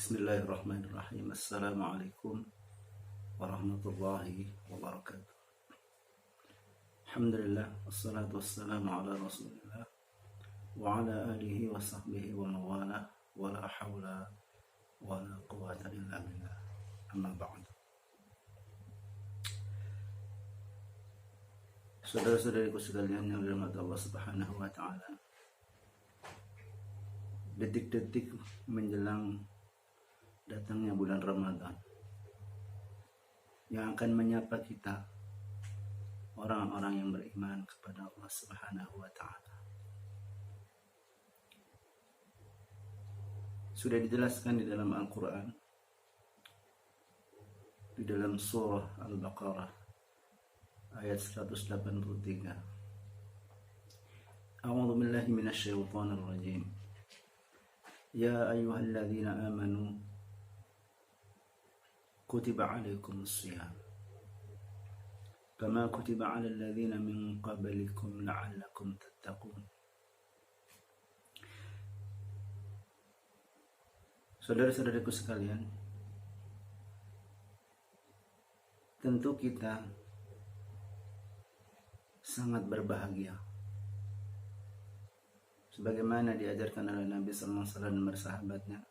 Bismillahirrahmanirrahim. Assalamualaikum warahmatullahi wabarakatuh. Alhamdulillah, wassalatu wassalamu ala rasulillah wa ala alihi wa sahbihi wa mawala wa la hawla wa la quwata illa billah. Amma ba'd. Saudara-saudariku sekalian yang dirahmati Allah Subhanahu wa taala. Detik-detik menjelang datangnya bulan Ramadan yang akan menyapa kita, orang-orang yang beriman kepada Allah Subhanahu wa taala. Sudah dijelaskan di dalam Al-Qur'an, di dalam surah Al-Baqarah ayat 183. A'udzu billahi minasy syaithanir rajim. Ya ayyuhalladzina amanu kutiba alaikumus shiyam kama kutiba alal ladzina min qablikum la'allakum tattaqun. Saudara-saudaraku sekalian, tentu kita sangat berbahagia sebagaimana diajarkan oleh Nabi sallallahu alaihi wasallam dan bersahabatnya.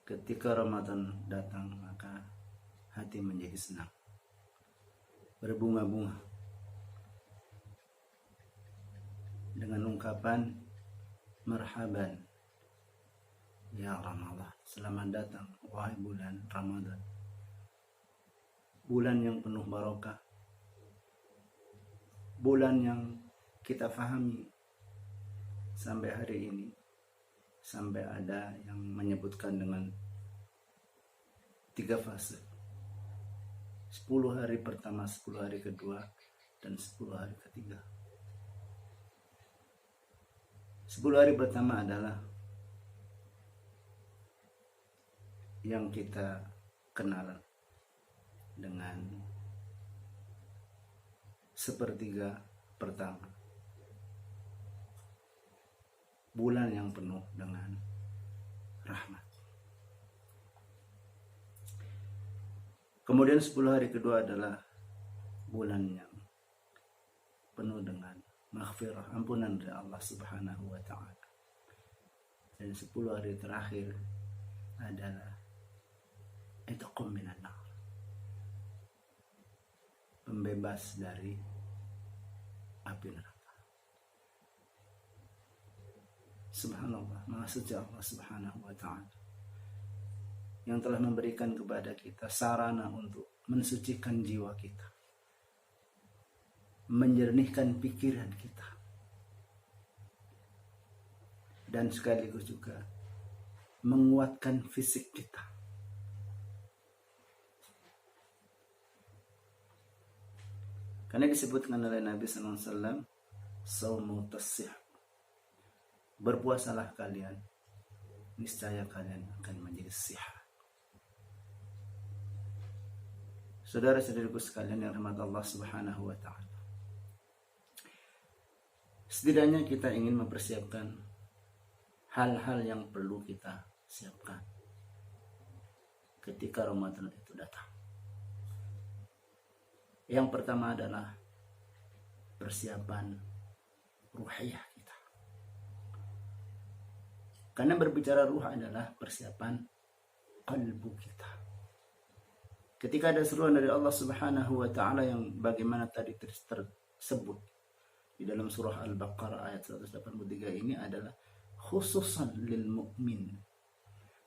Ketika Ramadan datang, maka hati menjadi senang, berbunga-bunga dengan ungkapan marhaban ya Ramadan, selamat datang wahai bulan Ramadan, bulan yang penuh barokah, bulan yang kita fahami sampai hari ini, sampai ada yang menyebutkan dengan 3 fase, 10 hari pertama, 10 hari kedua, dan 10 hari ketiga. 10 hari pertama adalah yang kita kenal dengan sepertiga pertama, bulan yang penuh dengan rahmat. Kemudian 10 hari kedua adalah bulan yang penuh dengan maghfirah, ampunan dari Allah Subhanahu wa taala. Dan 10 hari terakhir adalah itqum minan nar, pembebas dari api neraka. Subhanallah, maha suci Allah Subhanahu wa ta'ala yang telah memberikan kepada kita sarana untuk mensucikan jiwa kita, menjernihkan pikiran kita, dan sekaligus juga menguatkan fisik kita. Karena disebutkan oleh Nabi sallallahu alaihi wasallam, saumu tasih, berpuasalah kalian, niscaya kalian akan menjadi sihat. Saudara-saudariku sekalian yang rahmat Allah Subhanahu wa taala, setidaknya kita ingin mempersiapkan hal-hal yang perlu kita siapkan ketika Ramadan itu datang. Yang pertama adalah persiapan ruhiyah kita. Karena berbicara ruh adalah persiapan kalbu kita. Ketika ada seruan dari Allah Subhanahu wa taala yang bagaimana tadi tersebut di dalam surah Al-Baqarah ayat 183 ini adalah khususan lil mu'min.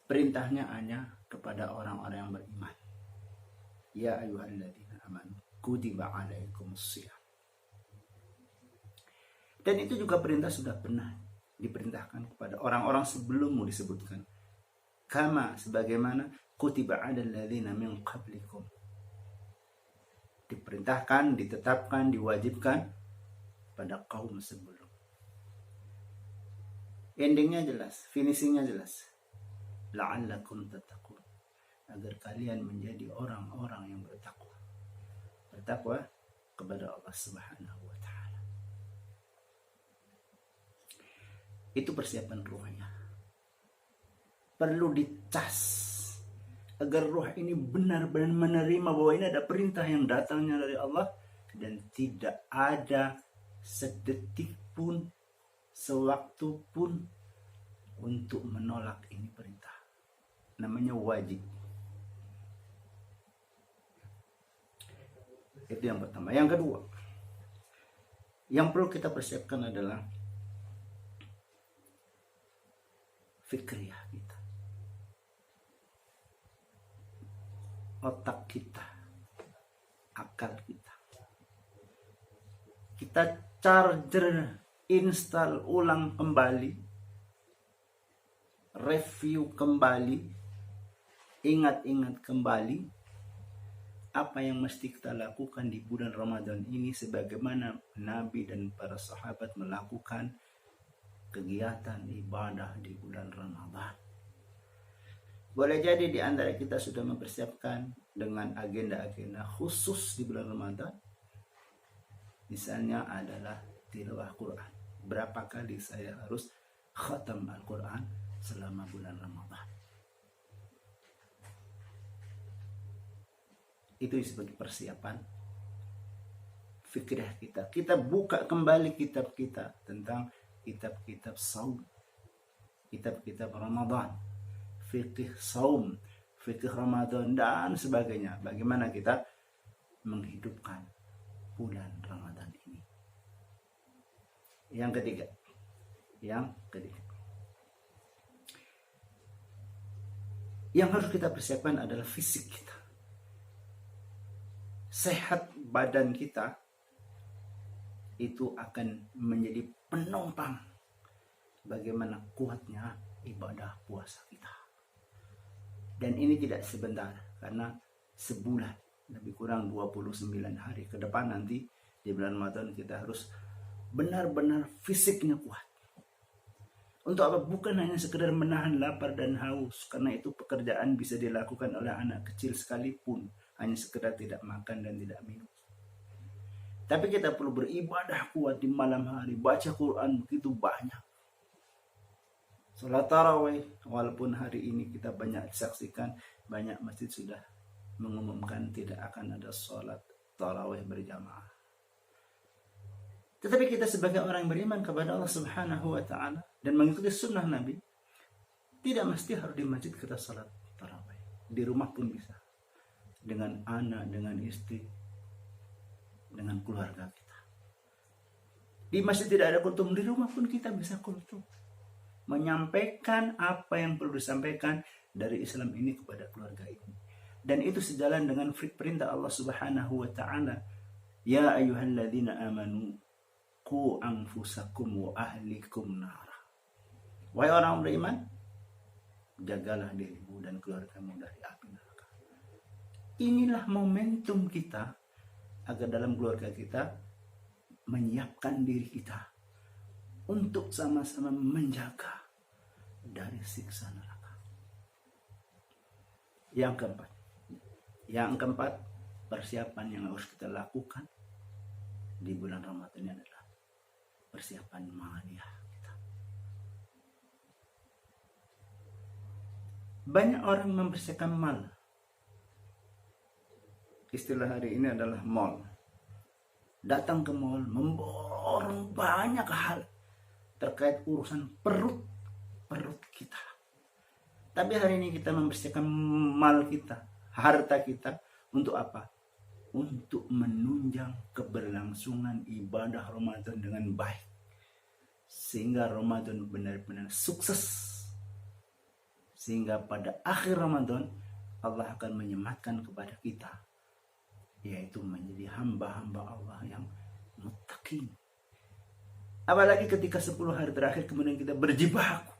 Perintahnya hanya kepada orang-orang yang beriman. Ya ayyuhalladzina amanu kutiba alaikumus shiyam. Dan itu juga perintah sudah pernah diperintahkan kepada orang-orang sebelummu disebutkan. Kama, sebagaimana kutiba 'alal ladzina min qablikum. Diperintahkan, ditetapkan, diwajibkan pada kaum sebelum. Endingnya jelas, finishingnya jelas. La'allakum tattaqun, agar kalian menjadi orang-orang yang bertakwa. Bertakwa kepada Allah Subhanahu wa taala. Itu persiapan ruhnya. perlu dicas agar ruh ini benar-benar menerima bahwa ini ada perintah yang datangnya dari Allah dan tidak ada sedetik pun, sewaktu pun untuk menolak ini perintah. Namanya wajib. Itu yang pertama. Yang kedua, yang perlu kita persiapkan adalah fikriyah kita, otak kita, akal kita. Kita charger, install ulang kembali, review kembali, ingat-ingat kembali apa yang mesti kita lakukan di bulan Ramadan ini, sebagaimana Nabi dan para sahabat melakukan kegiatan ibadah di bulan Ramadan. Boleh jadi di antara kita sudah mempersiapkan dengan agenda-agenda khusus di bulan Ramadan. Misalnya adalah tilawah Quran. Berapa kali saya harus khatam Al-Quran selama bulan Ramadan. Itu sebagai persiapan fikirah kita. Kita buka kembali kitab kita tentang kitab-kitab saum, kitab-kitab Ramadan, fikih saum, fikih Ramadan dan sebagainya. Bagaimana kita menghidupkan bulan Ramadan ini. Yang ketiga, yang harus kita persiapkan adalah fisik kita. Sehat badan kita itu akan menjadi penopang bagaimana kuatnya ibadah puasa kita. Dan ini tidak sebentar, karena sebulan, lebih kurang 29 hari ke depan nanti di bulan Ramadan kita harus benar-benar fisiknya kuat. Untuk apa? Bukan hanya sekedar menahan lapar dan haus, karena itu pekerjaan bisa dilakukan oleh anak kecil sekalipun, hanya sekedar tidak makan dan tidak minum. Tapi kita perlu beribadah kuat di malam hari, baca Quran begitu banyak. Salat tarawih, walaupun hari ini kita banyak saksikan, banyak masjid sudah mengumumkan tidak akan ada salat tarawih berjamaah. Tetapi kita sebagai orang beriman kepada Allah Subhanahu wa Ta'ala dan mengikuti sunnah Nabi, tidak mesti harus di masjid kita salat tarawih. Di rumah pun bisa, dengan anak, dengan istri, dengan keluarga kita. Di masjid tidak ada kultum, di rumah pun kita bisa kultum, menyampaikan apa yang perlu disampaikan dari Islam ini kepada keluarga ini. Dan itu sejalan dengan perintah Allah Subhanahu wa Ta'ala, ya ayyuhalladzina amanu qu anfusakum wa ahlikum nara. Wahai orang beriman, jagalah dirimu dan keluargamu dari api neraka. Inilah momentum kita agar dalam keluarga kita menyiapkan diri kita untuk sama-sama menjaga dari siksa neraka. Yang keempat, persiapan yang harus kita lakukan di bulan Ramadan ini adalah persiapan maliyah kita. Banyak orang mempersiapkan mal. Istilah hari ini adalah mall. Datang ke mall, memborong banyak hal terkait urusan perut kita. Tapi hari ini kita mempersiapkan mal kita, harta kita untuk apa? Untuk menunjang keberlangsungan ibadah Ramadan dengan baik, sehingga Ramadan benar-benar sukses, sehingga pada akhir Ramadan Allah akan menyematkan kepada kita, yaitu menjadi hamba-hamba Allah yang muttaqin. Apalagi ketika 10 hari terakhir kemudian kita berjibaku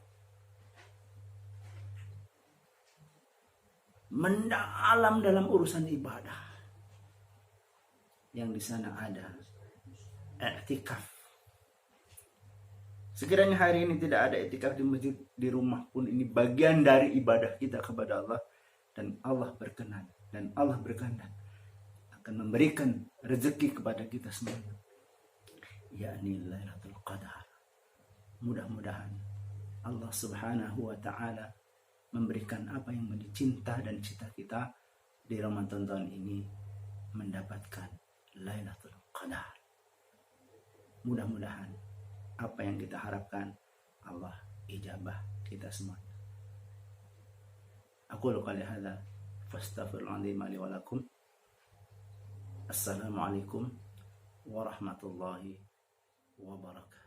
mendalam dalam urusan ibadah, yang di sana ada i'tikaf. Sekiranya hari ini tidak ada i'tikaf di masjid, di rumah pun ini bagian dari ibadah kita kepada Allah, dan Allah berkenan dan Allah berkenan akan memberikan rezeki kepada kita semua, yakni Lailatul Qadar. Mudah-mudahan Allah Subhanahu wa Ta'ala memberikan apa yang menjadi cinta dan cita kita di Ramadan tahun ini, mendapatkan Lailatul Qadar. Mudah-mudahan apa yang kita harapkan Allah ijabah kita semua. Aku qali hadza fastaghfirullahaladzim li wa lakum. Assalamualaikum warahmatullahi wabarakatuh.